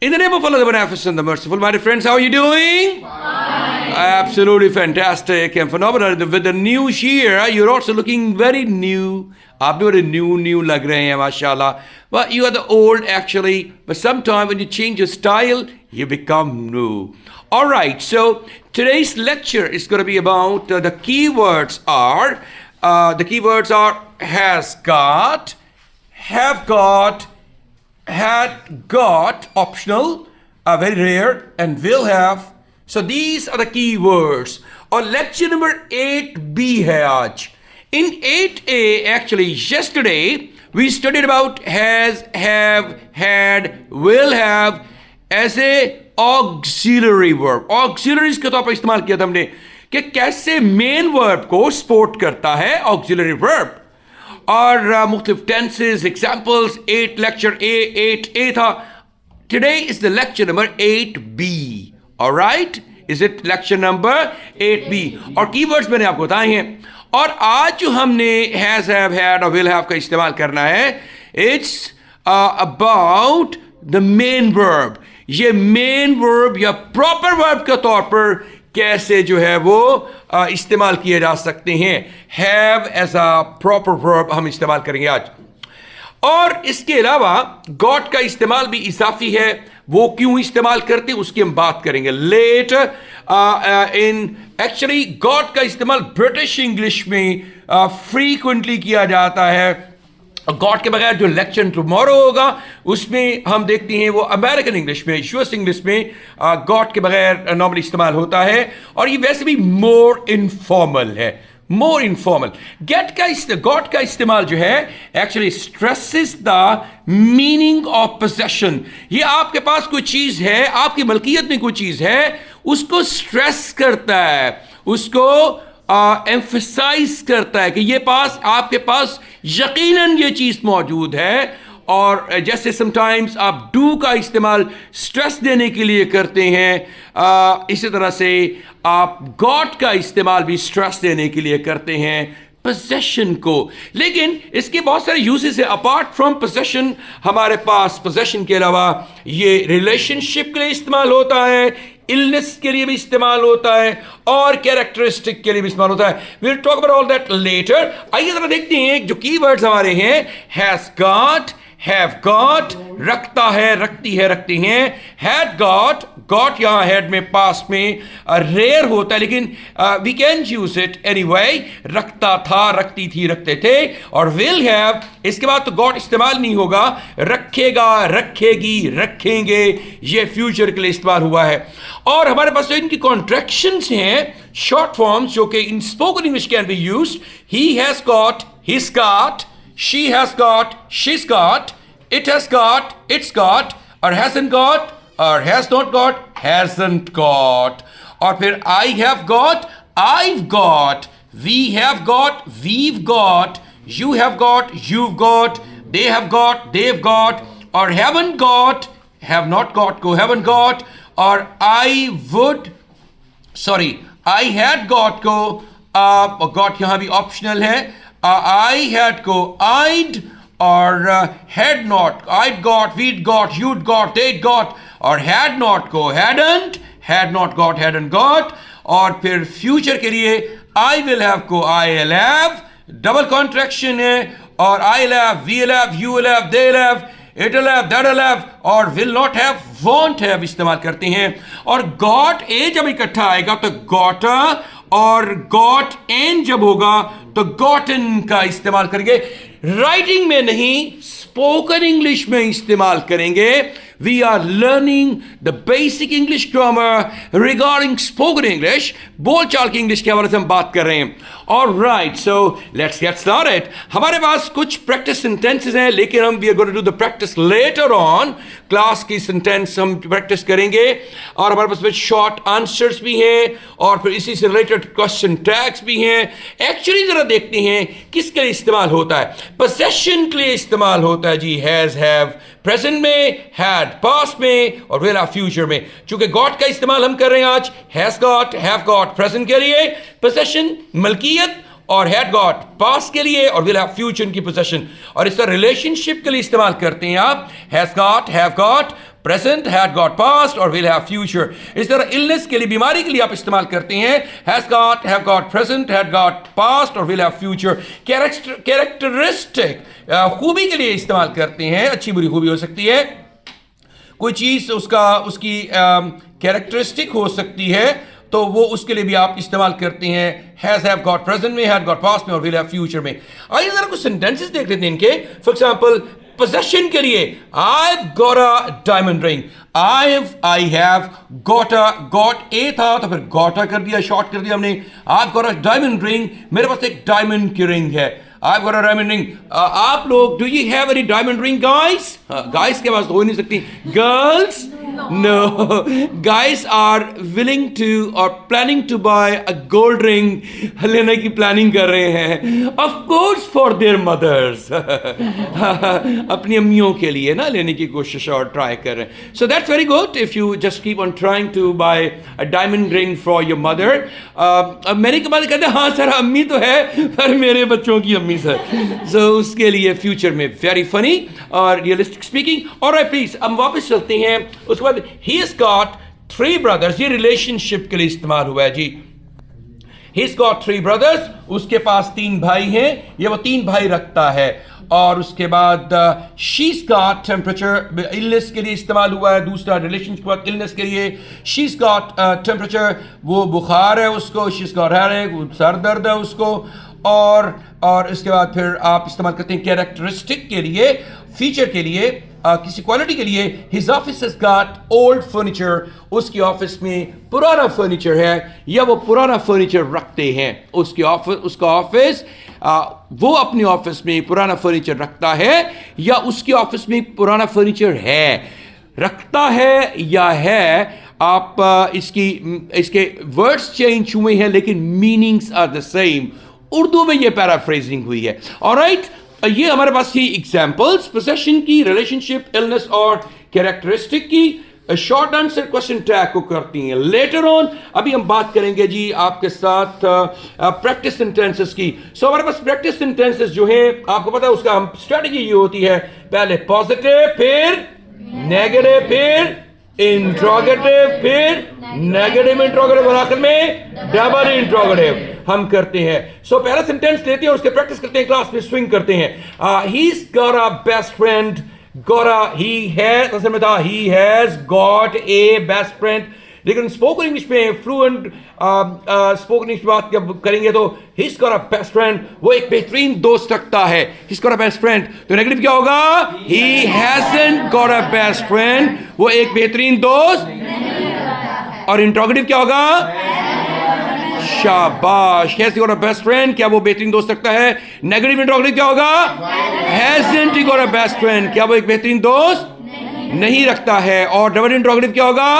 In the name of Allah, the Beneficent, the Merciful, my dear friends, how are you doing? Fine. Absolutely fantastic and phenomenal. With the new year, you're also looking very new. आप भी बड़े new लग रहे हैं, माशाल्लाह. But you are the old actually. But sometimes when you change your style, you become new. All right. So today's lecture is going to be about the keywords are has got, have got, had got, optional, very rare, and will have. So these are the key words. और lecture number 8B है आज. In 8A, actually, yesterday, we studied about has, have, had, will have as a auxiliary verb. Auxiliaries के तौर पर इस्तेमाल किया था हमने कि कैसे main verb को support करता है auxiliary verb. और मुख्तलिफ tenses, examples, 8 lecture A, 8A था. Today is the lecture number 8B. Alright? Is it lecture number 8B? और keywords मैंने आपको बताए हैं. और आज जो हमने has, have, had और will have का इस्तेमाल करना है, it's about the main verb. ये main verb या proper verb के तौर पर कैसे जो है वो इस्तेमाल किए जा सकते हैं. have as a proper verb हम इस्तेमाल करेंगे आज. और इसके अलावा got का इस्तेमाल भी इजाफी है. वो क्यों इस्तेमाल करते हैं उसकी हम बात करेंगे लेटर. इन एक्चुअली got का इस्तेमाल ब्रिटिश इंग्लिश में फ्रीक्वेंटली किया जाता है. got के बगैर जो लेक्चर टुमारो होगा उसमें हम देखते हैं वो अमेरिकन इंग्लिश में, यूएस इंग्लिश में got के बगैर नॉर्मली इस्तेमाल होता है. और ये वैसे भी मोर इनफॉर्मल है, मोर इनफॉर्मल. got का इस्तेमाल जो है actually stresses the meaning of possession. ये आपके पास कोई चीज है, आपकी मलकियत में कोई चीज है, उसको स्ट्रेस करता है, उसको एम्फसाइज करता है कि ये आपके पास यकीनन ये चीज मौजूद है. और जैसे समटाइम्स आप डू का इस्तेमाल स्ट्रेस देने के लिए करते हैं, इसी तरह से आप गॉट का इस्तेमाल भी स्ट्रेस देने के लिए करते हैं पोजेशन को. लेकिन इसके बहुत सारे यूजेस है. अपार्ट फ्रॉम पोजेशन हमारे पास पोजेशन के अलावा ये रिलेशनशिप के लिए इस्तेमाल होता है, इलनेस के लिए भी इस्तेमाल होता है और कैरेक्टरिस्टिक के लिए भी इस्तेमाल होता है. Will talk about all that later. आइए जरा देखते हैं जो कीवर्ड्स हमारे हैं. हैज गॉट, हैव गॉट, रखता है, रखती है, रखती हैं. हैड गॉट, गॉट यहां हेड में पास में रेयर होता है लेकिन we can use it anyway. रखता था, रखती थी, रखते थे. और विल हैव, इसके बाद तो गॉट इस्तेमाल नहीं होगा. रखेगा, रखेगी, रखेंगे, ये फ्यूचर के लिए इस्तेमाल हुआ है. और हमारे पास तो इनकी कॉन्ट्रैक्शंस हैं, शॉर्ट फॉर्म्स जो कि इन spoken English can be used. He has got, his got, she has got, she's got, it has got, it's got, or hasn't got, or has not got, hasn't got. और फिर I have got, I've got, we have got, we've got, you have got, you've got, they have got, they've got, or haven't got, have not got को haven't got, और I had got को got यहाँ भी optional है. I had को I'd और had not, I'd got, we'd got, you'd got, they'd got. और had not को hadn't, had not got, hadn't got. और फिर future के लिए I will have को I'll have, double contraction है. और I'll have, we'll have, you'll have, they'll have, it'll have, that'll have. और will not have, won't have इस्तेमाल करते हैं. और got a जब इकट्ठा आएगा तो gotta, और got and जब होगा तो gotten का इस्तेमाल करेंगे. राइटिंग में नहीं, स्पोकन इंग्लिश में इस्तेमाल करेंगे. We are learning the basic English grammar regarding spoken English. बोलचाल की इंग्लिश के हवाले से हम बात कर रहे हैं. Alright, so let's get started. हमारे पास कुछ प्रैक्टिस सेंटेंसेस हैं लेकिन हम we are going to do the practice later on. Class की सेंटेंस हम प्रैक्टिस करेंगे और हमारे पास शॉर्ट आंसर्स भी हैं और फिर इसी से रिलेटेड क्वेश्चन टैग्स भी हैं. एक्चुअली जरा देखते हैं किसके लिए इस्तेमाल होता है. पोजेशन के लिए इस्तेमाल होता है जी. हैज, हैव प्रेजेंट में, हैड पास्ट में और विल हैव फ्यूचर में. चूंकि गॉट का इस्तेमाल हम कर रहे हैं आज, has got, have got present के लिए, पोजेशन मलकियत और हैड गॉट पास्ट के लिए और विल हैव फ्यूचर की पोजीशन। और इसका रिलेशनशिप के लिए इस्तेमाल करते हैं आप has got, have got, present, had got past और विल हैव फ्यूचर। इस तरह इलनेस के लिए, बीमारी के लिए आप इस्तेमाल करते हैं has got, have got present, had got past और विल हैव फ्यूचर। कैरेक्टरिस्टिक खूबी के लिए इस्तेमाल करते हैं, अच्छी बुरी खूबी हो सकती है, कोई चीज उसकी कैरेक्टरिस्टिक हो सकती है, तो वो उसके लिए भी आप इस्तेमाल करते हैं हैज, हैव गॉट प्रेजेंट में, हैड गॉट पास्ट में और विल हैव फ्यूचर में। आइए जरा कुछ सेंटेंसेस देख लेते हैं इनके। फॉर एग्जांपल पोजेशन के लिए I have got a diamond ring, I have got a था तो फिर गॉटा कर दिया, शॉर्ट कर दिया हमने। I have got a diamond ring, मेरे पास एक डायमंड की रिंग है। I've got a diamond ring. आप लोग, do you have any diamond ring, guys? Guys के पास तो हो नहीं सकती. Girls? No. Guys are willing to or planning to buy a gold ring. लेने की planning कर रहे हैं. Of course for their mothers. अपनी अम्मियों के लिए ना लेने की कोशिश और try कर रहे हैं. So that's very good if you just keep on trying to buy a diamond ring for your mother. मैंने के बाद कहते हैं हाँ सर अम्मी तो है पर मेरे बच्चों की अम्मी सर। So उसके लिए फ्यूचर में वेरी फनी और रियलिस्टिक स्पीकिंग। और प्लीज हम वापस चलते हैं। उसके बाद ही हैज गॉट 3 brothers, ये रिलेशनशिप के लिए इस्तेमाल हुआ है जी। He's got 3 brothers, उसके पास 3 भाई हैं, ये वो 3 भाई रखता है। और उसके बाद she's got temperature, इलनेस के लिए इस्तेमाल हुआ है। दूसरा रिलेशनशिप के बाद इलनेस के लिए she's got temperature, वो बुखार है उसको, she's got headache, सर दर्द है उसको। और इसके बाद फिर आप इस्तेमाल करते हैं कैरेक्टरिस्टिक के लिए, फीचर के लिए, किसी क्वालिटी के लिए। His office has got old furniture, उसकी ऑफिस में पुराना फर्नीचर है या वो पुराना फर्नीचर रखते हैं। उसका ऑफिस वो अपने ऑफिस में पुराना फर्नीचर रखता है या उसके ऑफिस में पुराना फर्नीचर है, रखता है या है। आप इसके वर्ड्स चेंज हुए हैं लेकिन meanings are the same. Urdu में ये पैराफ्रेजिंग हुई है। ऑलराइट, ये हमारे पास ही एग्जांपल्स पोजेशन की, रिलेशनशिप, इलनेस और कैरेक्टरिस्टिक की शॉर्ट आंसर क्वेश्चन टैग को करती हैं। लेटर ऑन अभी हम बात करेंगे जी आपके साथ प्रैक्टिस सेंटेंसेस की। सो हमारे पास प्रैक्टिस सेंटेंसेस जो है आपको पता है उसका हम स्ट्रेटजी ये होती है, पहले पॉजिटिव, फिर नेगेटिव, फिर इंट्रोगेटिव, फिर नेगेटिव इंट्रोगेटिव और आखिर में डबल इंट्रोगेटिव हम करते हैं। सो पहला सेंटेंस लेते हैं और उसके प्रैक्टिस करते हैं, क्लास में स्विंग करते हैं। He's got a best friend, he has got a best friend। लेकिन स्पोकन इंग्लिश में फ्लुएंट स्पोकन इंग्लिश बात जब करेंगे तो he's got a best friend, वो एक बेहतरीन दोस्त रखता है। he's got a best friend, तो नेगेटिव क्या होगा? he hasn't got a best friend, वो एक बेहतरीन दोस्त। और इंट्रोगेटिव क्या होगा? शाबाश, has he got a best friend, क्या वो बेहतरीन दोस्त रखता है? नेगेटिव इंट्रोगेटिव क्या होगा? hasn't he got a best friend, क्या वो एक बेहतरीन दोस्त नहीं रखता है? और डबल इंट्रोगेटिव क्या होगा?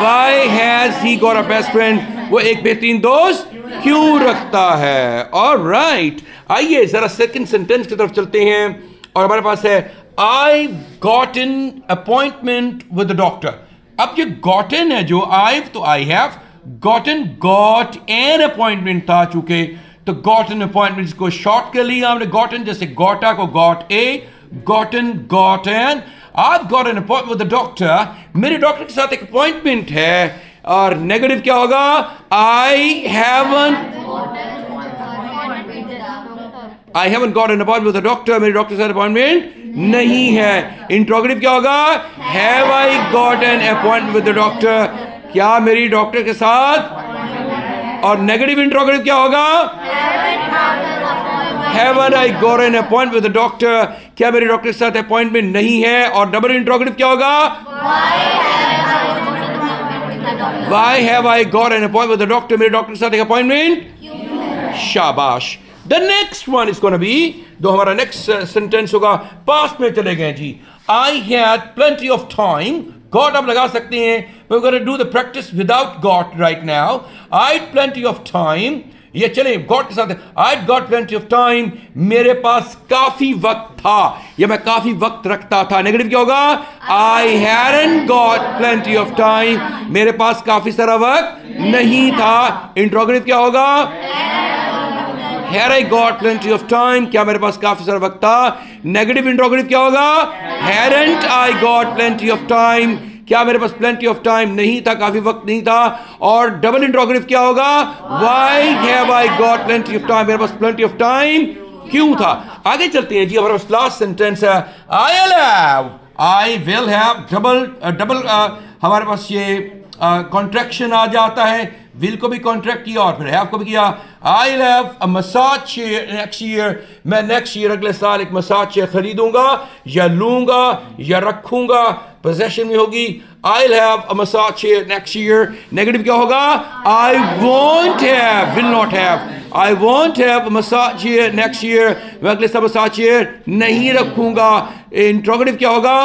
why has he got a best friend, वो एक बेहतरीन दोस्त क्यों रखता है? ऑलराइट, आइए जरा सेकंड सेंटेंस की तरफ चलते हैं और हमारे पास है I got an appointment with the doctor। अब ये gotten है जो I've तो I have, gotten got an appointment था चूंकि, तो got an appointment को शॉर्ट कर लिया हमने gotten, जैसे gotta को got a, gotten got an। I've got an appointment with the doctor, मेरे डॉक्टर के साथ एक अपॉइंटमेंट है। और नेगेटिव क्या होगा? I haven't got an appointment with the doctor, मेरे डॉक्टर के साथ अपॉइंटमेंट नहीं है। इंट्रोगेटिव क्या होगा? Have I got an appointment with the doctor, क्या मेरी डॉक्टर के साथ? और नेगेटिव इंट्रोगेटिव क्या होगा? Haven't I got an appointment with the doctor, क्या मेरे डॉक्टर के साथ अपॉइंटमेंट नहीं है? और डबल इंट्रोगेटिव क्या होगा? Why have I got an appointment with the doctor, मेरे डॉक्टर के साथ एक अपॉइंटमेंट। शाबाश। The next one is going to be, जो हमारा नेक्स्ट सेंटेंस होगा, पास्ट में चले गए जी। I had plenty of time, got आप लगा सकते हैं, we're going to do the practice without got right now। I had plenty of time, ये चले got के साथ, I had got plenty of time, मेरे पास काफी वक्त था या मैं काफी वक्त रखता था। नेगेटिव क्या होगा? I hadn't got plenty of time, मेरे पास काफी सारा वक्त नहीं था। इंट्रोगेटिव क्या होगा? Had I got plenty of time, क्या मेरे पास काफी सारा वक्त था? नेगेटिव इंट्रोगेटिव क्या होगा? Hadn't I got plenty of time, क्या मेरे पास plenty of time नहीं था, काफी वक्त नहीं था. और डबल इंट्रोगेटिव क्या होगा? Why have I got plenty of time, मेरे पास plenty of time क्यों था? आगे चलते हैं जी. हमारे पास लास्ट सेंटेंस है I'll have, I will have, double हमारे पास ये कॉन्ट्रैक्शन आ जाता है. विल को भी कॉन्ट्रैक्ट किया और फिर हैव को भी किया. I'll have a massage chair next year, मैं नेक्स्ट ईयर अगले साल एक मसाज चेयर खरीदूंगा या लूंगा या रखूंगा, पोजेशन में होगी. I'll have a massage chair next year. Negative क्या होगा? I won't have, will not have. I won't have a massage chair next year. मैं अगले साल मसाज चेयर नहीं रखूंगा. इंट्रोगेटिव क्या होगा?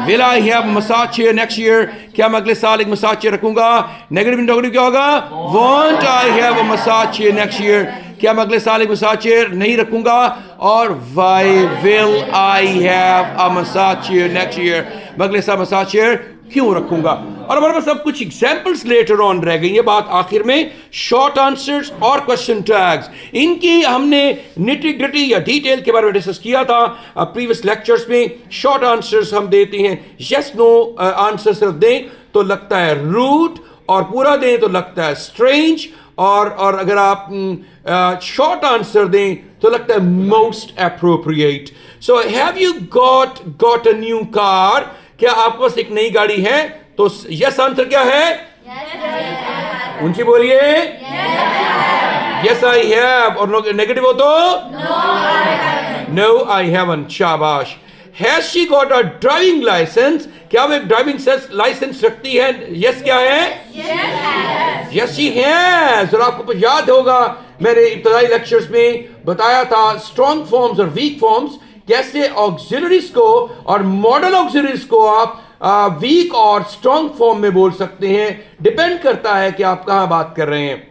Will I have a massage chair next year? क्या मैं अगले साल एक मसाज चेयर रखूंगा? नेगेटिव इंट्रोगेटिव क्या होगा? Won't I have a massage chair next year? क्या मैं अगले साल एक मसाज चेयर नहीं रखूंगा? और why will I have a massage chair next year? मैं अगले साल मसाज चेयर क्यों रखूंगा? और हमारे पास अब कुछ एग्जाम्पल्स लेटर ऑन रह गई है. बात आखिर में शॉर्ट आंसर्स और क्वेश्चन टैग्स, इनकी हमने निटी ग्रिटी या डिटेल के बारे में डिस्कस किया था प्रीवियस लेक्चर्स में. शॉर्ट आंसर्स हम देते हैं, यस नो आंसर सिर्फ दें तो लगता है रूड, और पूरा दें तो लगता है स्ट्रेंज, और अगर आप शॉर्ट आंसर दें तो लगता है most appropriate. So have you got a new car, क्या आपके पास एक नई गाड़ी है? तो यस आंसर क्या है? ऊंची बोलिए. Yes I have. और नेगेटिव हो तो नो आई हैवंट. शाबाश. Has she got a driving licence, क्या वो एक ड्राइविंग लाइसेंस रखती है? यस क्या है? Yes she has. और आपको याद होगा मैंने इब्तदाई लेक्चर्स में बताया था स्ट्रॉन्ग फॉर्म्स और वीक फॉर्म्स, कैसे ऑक्सिलरीज को और मॉडल ऑक्सिलरीज को आप वीक और स्ट्रॉन्ग फॉर्म में बोल सकते हैं. डिपेंड करता है कि आप कहां बात कर रहे हैं.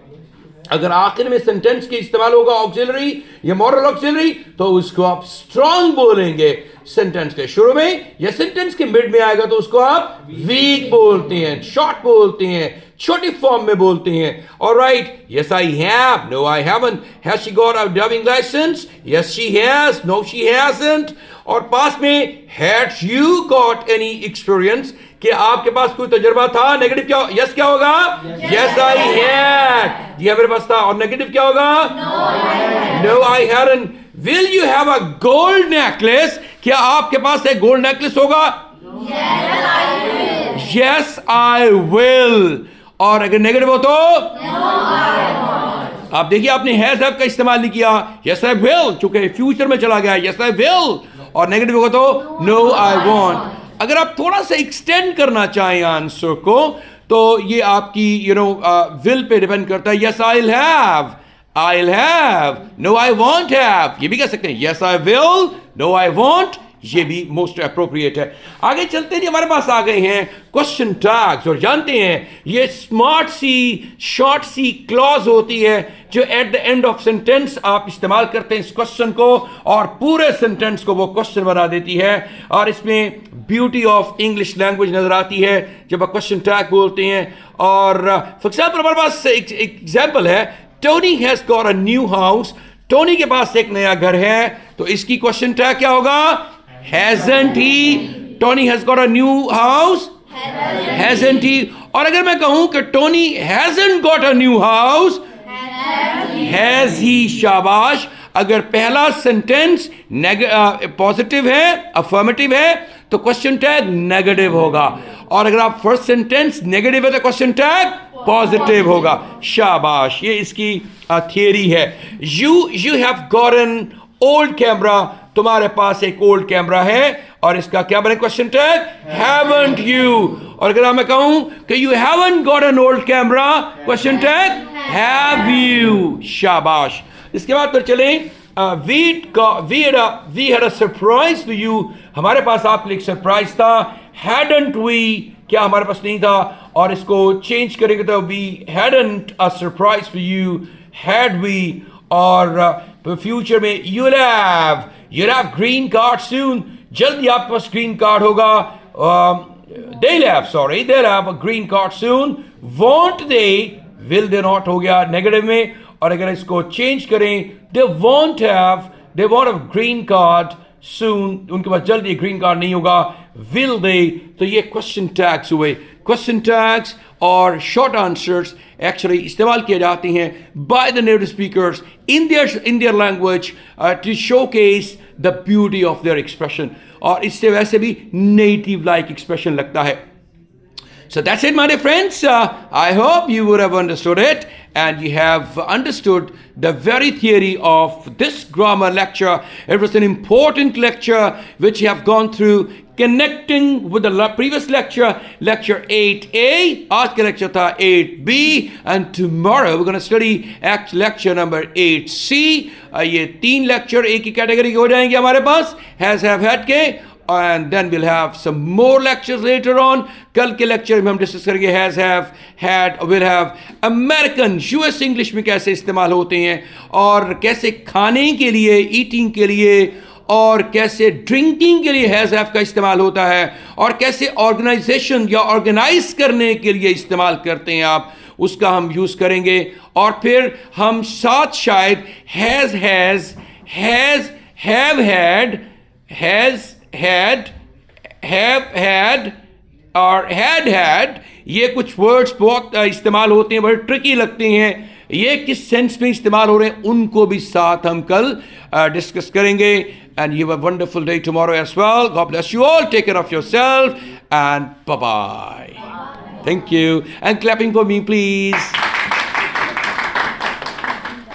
अगर आखिर में सेंटेंस के इस्तेमाल होगा ऑक्सिलरी या मॉडल ऑक्सिलरी तो उसको आप स्ट्रॉन्ग बोलेंगे. सेंटेंस के शुरू में या सेंटेंस के मिड में आएगा तो उसको आप वीक बोलते हैं, शॉर्ट बोलते हैं, छोटी फॉर्म में बोलते हैं. Alright. Yes I have, no I haven't. Has she got a driving licence? Yes she has, no she hasn't. और पास में had you got any experience, कि आपके पास कोई तजुर्बा था? नेगेटिव क्या? यस क्या होगा? यस आई हैड, ये मेरे पास था. और नेगेटिव क्या होगा? No I hadn't. Will you have a gold necklace, क्या आपके पास एक गोल्ड नेकलेस होगा? Yes I will. और अगर नेगेटिव हो तो आप देखिए आपने हैज हैव का इस्तेमाल नहीं किया. यस आई विल, चूंकि फ्यूचर में चला गया. Yes I will. और नेगेटिव होगा तो नो आई वॉन्ट. अगर आप थोड़ा सा एक्सटेंड करना चाहें आंसर को तो ये आपकी विल पे डिपेंड करता है. Yes I will have, no I won't have, ये भी कह सकते हैं. Yes I will, no I won't, ये भी मोस्ट अप्रोप्रिएट है. आगे चलते हैं. हमारे पास आ गए हैं क्वेश्चन टैग्स, और जानते हैं ये स्मार्ट सी शॉर्ट सी क्लॉज होती है जो at the end of sentence आप इस्तेमाल करते हैं इस क्वेश्चन को, और पूरे सेंटेंस को वो क्वेश्चन बना देती है. और इसमें ब्यूटी ऑफ इंग्लिश लैंग्वेज नजर आती है जब आप क्वेश्चन टैग बोलते हैं. और फॉर एग्जाम्पल हमारे पास एक एग्जाम्पल है, Tony has got a new house. Tony के पास एक नया घर है, तो इसकी क्वेश्चन टैग क्या होगा? Hasn't he? Tony has got a new house. Hasn't he? और अगर मैं कहूं कि Tony hasn't got a new house, has he? शाबाश. अगर पहला सेंटेंस पॉजिटिव है, अफर्मेटिव है, तो क्वेश्चन टैग नेगेटिव होगा. और अगर आप फर्स्ट सेंटेंस नेगेटिव है तो क्वेश्चन टैग पॉजिटिव होगा. शाबाश. ये इसकी थियरी है. You have got an old camera, तुम्हारे पास एक ओल्ड कैमरा है, और इसका क्या बने क्वेश्चन टैग? Haven't you. और अगर मैं कहूं कि you haven't got an old camera, question tag have you. शाबाश. इसके बाद फिर चलें. We had a surprise for you, हमारे पास आपके लिए एक सरप्राइज था. हैडंट वी, क्या हमारे पास नहीं था? और इसको चेंज करेंगे तो we hadn't a surprise for you, had we. और फ्यूचर में you'll have green card soon, जल्दी आपके पास ग्रीन कार्ड होगा. they'll have a green card soon. won't they, will they not हो गया नेगेटिव में. और अगर इसको चेंज करें, they want have green card soon, उनके पास जल्दी ग्रीन कार्ड नहीं होगा. विल दे, तो ये क्वेश्चन टैग्स हुए. क्वेश्चन टैग्स और शॉर्ट आंसर्स एक्चुअली इस्तेमाल किए जाते हैं by the native speakers in their language to showcase the beauty of their expression. और इससे वैसे भी नेटिव लाइक एक्सप्रेशन लगता है. So that's it, my dear friends. I hope you would have understood it and you have understood the very theory of this grammar lecture. It was an important lecture which you have gone through, connecting with the previous lecture, lecture 8A. आज का lecture था 8B, and tomorrow we're going to study lecture number 8C. ये 3 lecture एक ही category के हो जाएंगे हमारे पास, has, have, had के. And then we'll have some more lectures later on. कल के लेक्चर में हम डिस्कस करेंगे has, have, had. Will have American US English में कैसे इस्तेमाल होते हैं, और कैसे खाने के लिए, ईटिंग के लिए, और कैसे ड्रिंकिंग के लिए हैज, हैव का इस्तेमाल होता है, और कैसे ऑर्गेनाइजेशन या ऑर्गेनाइज करने के लिए इस्तेमाल करते हैं आप, उसका हम यूज करेंगे. और फिर हम साथ शायद has, have had, has had, have had और had, ये कुछ वर्ड्स बहुत इस्तेमाल होते हैं, बड़े ट्रिकी लगते हैं. ये किस सेंस में इस्तेमाल हो रहे हैं, उनको भी साथ हम कल डिस्कस करेंगे. And you have a wonderful day tomorrow as well. God bless you all. Take care of yourself and bye-bye. Thank you. And clapping for me, please.